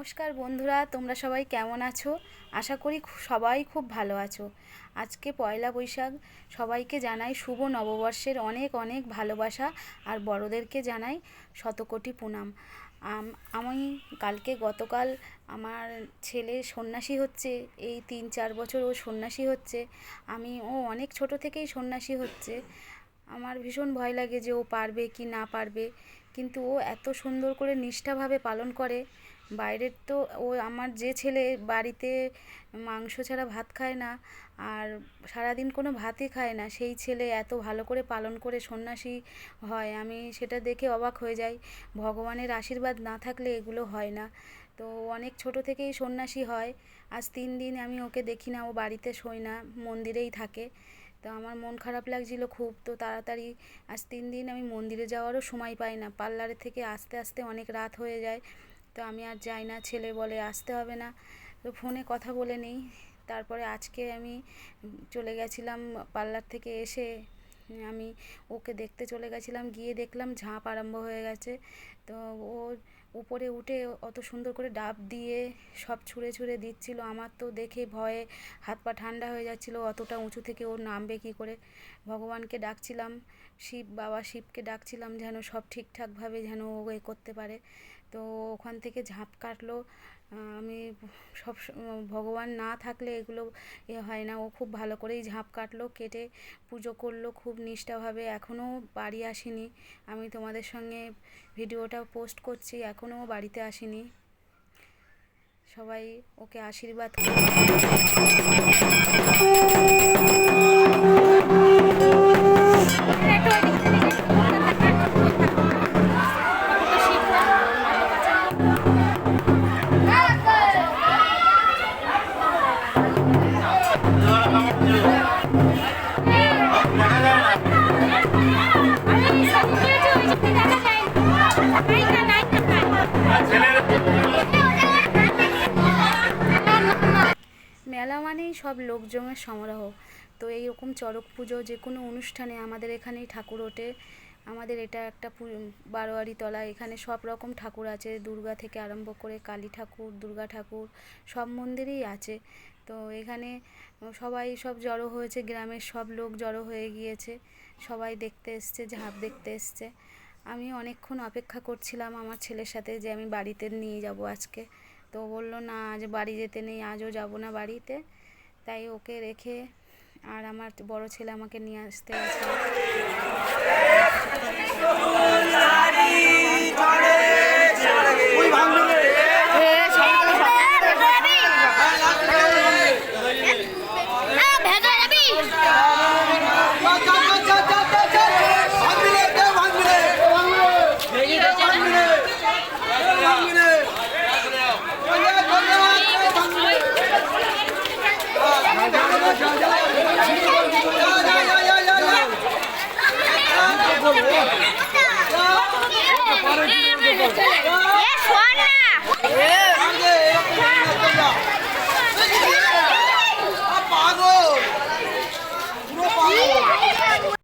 নমস্কার বন্ধুরা, তোমরা সবাই কেমন আছো? আশা করি সবাই খুব ভালো আছো। আজকে পয়লা বৈশাখ, সবাইকে জানাই শুভ নববর্ষের অনেক অনেক ভালোবাসা আর বড়দেরকে জানাই শতকোটি প্রণাম। আমি গতকাল আমার ছেলে সন্ন্যাসী হচ্ছে, এই 3-4 বছর ও সন্ন্যাসী হচ্ছে। ও অনেক ছোট থেকেই সন্ন্যাসী হচ্ছে। আমার ভীষণ ভয় লাগে যে ও পারবে কি না পারবে, কিন্তু ও এত সুন্দর করে নিষ্ঠাভাবে পালন করে। বাইরের তো আমার যে ছেলে বাড়িতে মাংস ছাড়া ভাত খায় না, আর সারাদিন কোনো ভাতই খায় না, সেই ছেলে এত ভালো করে পালন করে সন্ন্যাসী হয়, আমি সেটা দেখে অবাক হয়ে যাই। ভগবানের আশীর্বাদ না থাকলে এগুলো হয় না। তো অনেক ছোট থেকেই সন্ন্যাসী হয়। আজ 3 দিন আমি ওকে দেখি না, ও বাড়িতে শোয় না, মন্দিরেই থাকে। তো আমার মন খারাপ লাগছিল খুব। তো তাড়াতাড়ি আজ 3 দিন আমি মন্দিরে যাওয়ারও সময় পাই না, পার্লারে থেকে আসতে আসতে অনেক রাত হয়ে যায়। তো আমি আর যাই না, ছেলে বলে আসতে হবে না, তো ফোনে কথা বলে নিই। তারপরে আজকে আমি চলে গেছিলাম, পার্লার থেকে এসে আমি ওকে দেখতে চলে গেছিলাম, গিয়ে দেখলাম ঝাঁপ আরম্ভ হয়ে গেছে। তো ও উপরে উঠে অত সুন্দর করে ডাব দিয়ে সব ছুঁড়ে ছুঁড়ে দিচ্ছিল। আমার তো দেখে ভয়ে হাত পা ঠান্ডা হয়ে যাচ্ছিলো, অতটা উঁচু থেকে ও নামবে কী করে। ভগবানকে ডাকছিলাম, বাবা শিবকে ডাকছিলাম যেন সব ঠিকঠাকভাবে যেন ও করতে পারে। তো ওখান থেকে ঝাঁপ কাটলো। আমি সব ভগবান না থাকলে এগুলো হয় না। ও খুব ভালো করেই ঝাঁপ কাটলো, কেটে পুজো করলো খুব নিষ্ঠাভাবে। এখনও বাড়ি আসেনি, আমি তোমাদের সঙ্গে ভিডিওটা পোস্ট করছি, এখনও বাড়িতে আসেনি। সবাই ওকে আশীর্বাদ করো। মেলা মানেই সব লোকজনের সমারোহ। তো এইরকম চড়ক পুজো যে কোনো অনুষ্ঠানে আমাদের এখানেই ঠাকুর ওঠে। আমাদের এটা একটা বারোয়ারি তলা, এখানে সব রকম ঠাকুর আছে, দুর্গা থেকে আরম্ভ করে কালী ঠাকুর, দুর্গা ঠাকুর সব মন্দিরেই আছে। তো এখানে সবাই সব জড়ো হয়েছে, গ্রামের সব লোক জড়ো হয়ে গিয়েছে, সবাই দেখতে এসছে, ঝাঁপ দেখতে এসছে। আমি অনেকক্ষণ অপেক্ষা করছিলাম আমার ছেলের সাথে যে আমি বাড়িতে নিয়ে যাব আজকে। তো বললো না আজ বাড়ি যেতে নেই, আজও যাব না বাড়িতে। তাই ওকে রেখে আর আমার বড় ছেলে আমাকে নিয়ে আসতে গেছে।